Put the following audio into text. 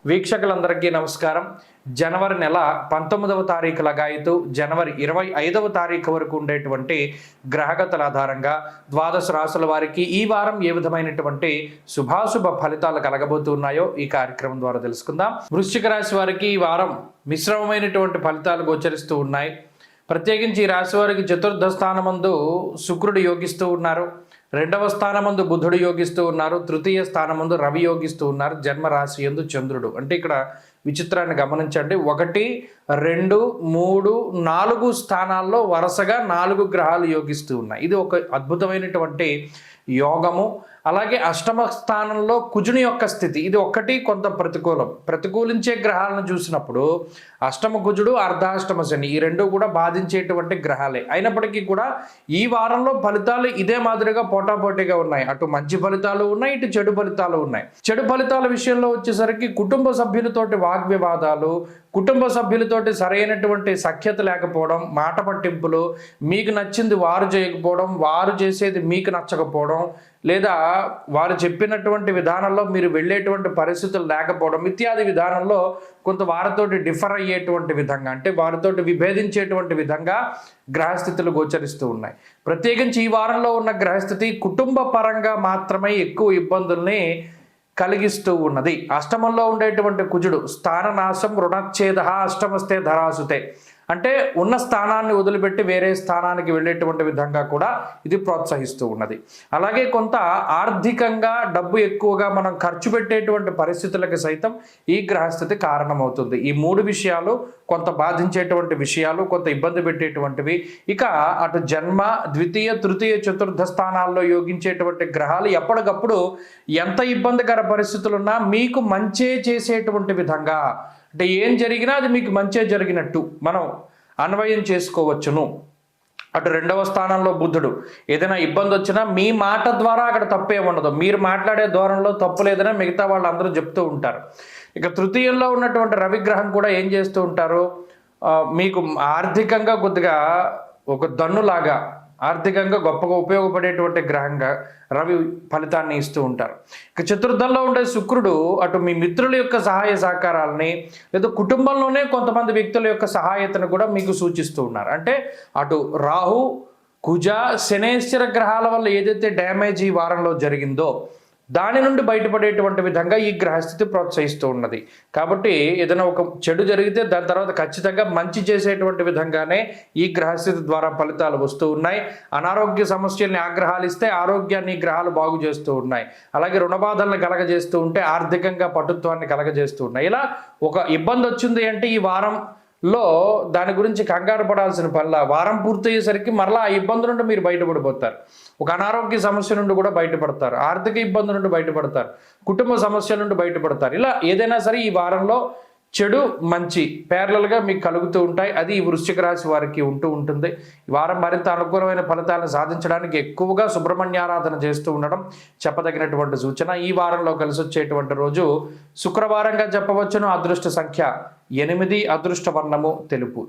వీక్షకులందరికీ నమస్కారం. జనవరి నెల 19వ తారీఖు లగాయతు జనవరి 25వ తారీఖు వరకు ఉండేటువంటి గ్రహగతుల ఆధారంగా ద్వాదశ రాశుల వారికి ఈ వారం ఏ విధమైనటువంటి శుభాశుభ ఫలితాలు కలగబోతున్నాయో ఈ కార్యక్రమం ద్వారా తెలుసుకుందాం. వృశ్చిక రాశి వారికి ఈ వారం మిశ్రమమైనటువంటి ఫలితాలు గోచరిస్తూ ఉన్నాయి. ప్రత్యేకించి ఈ రాశి వారికి చతుర్థ స్థానమందు శుక్రుడు యోగిస్తూ ఉన్నారు. రెండవ స్థానమందు బుధుడు యోగిస్తూ ఉన్నారు. తృతీయ స్థానమందు రవి యోగిస్తూ ఉన్నారు. జన్మరాశి యందు చంద్రుడు. అంటే ఇక్కడ విచిత్రాన్ని గమనించండి. 1, 2, 3, 4 స్థానాల్లో వరుసగా 4 గ్రహాలు యోగిస్తూ ఉన్నాయి. ఇది ఒక అద్భుతమైనటువంటి యోగము. అలాగే అష్టమ స్థానంలో కుజుని యొక్క స్థితి ఇది ఒక్కటి కొంత ప్రతికూలించే గ్రహాలను చూసినప్పుడు అష్టమ కుజుడు, అర్ధాష్టమ శని ఈ రెండు కూడా బాధించేటువంటి గ్రహాలే. అయినప్పటికీ కూడా ఈ వారంలో ఫలితాలు ఇదే మాదిరిగా పోటాపోటీగా ఉన్నాయి. అటు మంచి ఫలితాలు ఉన్నాయి, ఇటు చెడు ఫలితాలు ఉన్నాయి. చెడు ఫలితాల విషయంలో వచ్చేసరికి కుటుంబ సభ్యులతోటి వాగ్వివాదాలు, కుటుంబ సభ్యులతోటి సరైనటువంటి సఖ్యత లేకపోవడం, మాట పట్టింపులు, మీకు నచ్చింది వారు చేయకపోవడం, వారు చేసేది మీకు నచ్చకపోవడం, లేదా వారు చెప్పినటువంటి విధానంలో మీరు వెళ్ళేటువంటి పరిస్థితులు లేకపోవడం ఇత్యాది విధానంలో కొంత వారితోటి డిఫర్ అయ్యేటువంటి విధంగా, అంటే వారితోటి విభేదించేటువంటి విధంగా గ్రహస్థితులు గోచరిస్తూ ఉన్నాయి. ప్రత్యేకించి ఈ వారంలో ఉన్న గ్రహస్థితి కుటుంబ పరంగా మాత్రమే ఎక్కువ ఇబ్బందుల్ని కలిగిస్తూ ఉన్నది. అష్టమంలో ఉండేటువంటి కుజుడు స్థాననాశం రుణచ్ఛేద అష్టమస్తే ధరాసుతే, అంటే ఉన్న స్థానాన్ని వదిలిపెట్టి వేరే స్థానానికి వెళ్ళేటువంటి విధంగా కూడా ఇది ప్రోత్సహిస్తూ ఉన్నది. అలాగే కొంత ఆర్థికంగా డబ్బు ఎక్కువగా మనం ఖర్చు పెట్టేటువంటి పరిస్థితులకు సైతం ఈ గ్రహస్థితి కారణమవుతుంది. ఈ 3 విషయాలు కొంత బాధించేటువంటి విషయాలు, కొంత ఇబ్బంది పెట్టేటువంటివి. ఇక అటు జన్మ, ద్వితీయ, తృతీయ, చతుర్థ స్థానాల్లో యోగించేటువంటి గ్రహాలు ఎప్పటికప్పుడు ఎంత ఇబ్బందికర పరిస్థితులున్నా మీకు మంచే చేసేటువంటి విధంగా, అంటే ఏం జరిగినా అది మీకు మంచే జరిగినట్టు మనం అన్వయం చేసుకోవచ్చును. అటు రెండవ స్థానంలో బుధుడు ఏదైనా ఇబ్బంది వచ్చినా మీ మాట ద్వారా అక్కడ తప్పే ఉండదు. మీరు మాట్లాడే ధోరణిలో తప్పు లేదని మిగతా వాళ్ళందరూ చెప్తూ ఉంటారు. ఇక తృతీయంలో ఉన్నటువంటి రవిగ్రహం కూడా ఏం చేస్తూ ఉంటారు, మీకు ఆర్థికంగా కొద్దిగా ఒక దన్నులాగా ఆర్థికంగా గొప్పగా ఉపయోగపడేటువంటి గ్రహంగా రవి ఫలితాన్ని ఇస్తూ ఉంటారు. ఇక చతుర్థంలో ఉండే శుక్రుడు అటు మీ మిత్రుల యొక్క సహాయ సహకారాలని, లేదా కుటుంబంలోనే కొంతమంది వ్యక్తుల యొక్క సహాయతను కూడా మీకు సూచిస్తూ ఉన్నారు. అంటే అటు రాహు, కుజ, శనేశ్వర గ్రహాల వల్ల ఏదైతే డ్యామేజ్ ఈ వారంలో జరిగిందో దాని నుండి బయటపడేటువంటి విధంగా ఈ గ్రహస్థితి ప్రోత్సహిస్తూ ఉన్నది. కాబట్టి ఏదైనా ఒక చెడు జరిగితే దాని తర్వాత ఖచ్చితంగా మంచి చేసేటువంటి విధంగానే ఈ గ్రహస్థితి ద్వారా ఫలితాలు వస్తూ ఉన్నాయి. అనారోగ్య సమస్యల్ని ఆగ్రహాలు ఇస్తే ఆరోగ్యాన్ని గ్రహాలు బాగు చేస్తూ ఉన్నాయి. అలాగే రుణబాధలను కలగజేస్తూ ఉంటే ఆర్థికంగా పటుత్వాన్ని కలగజేస్తూ ఉన్నాయి. ఇలా ఒక ఇబ్బంది వచ్చింది అంటే ఈ వారంలో దాని గురించి కంగారు పడాల్సిన పనిలా వారం పూర్తయ్యేసరికి మరలా ఆ ఇబ్బంది నుండి మీరు బయటపడిపోతారు. ఒక అనారోగ్య సమస్య నుండి కూడా బయటపడతారు, ఆర్థిక ఇబ్బంది నుండి బయటపడతారు, కుటుంబ సమస్యల నుండి బయటపడతారు. ఇలా ఏదైనా సరే ఈ వారంలో చెడు మంచి ప్యారలల్గా మీకు కలుగుతూ ఉంటాయి. అది ఈ వృశ్చిక రాశి వారికి ఉంటుంది. ఈ వారం మరింత అనుకూలమైన ఫలితాలను సాధించడానికి ఎక్కువగా సుబ్రహ్మణ్యారాధన చేస్తూ ఉండడం చెప్పదగినటువంటి సూచన. ఈ వారంలో కలిసి వచ్చేటువంటి రోజు శుక్రవారంగా చెప్పవచ్చును. అదృష్ట సంఖ్య 8, అదృష్ట వర్ణము తెలుపు.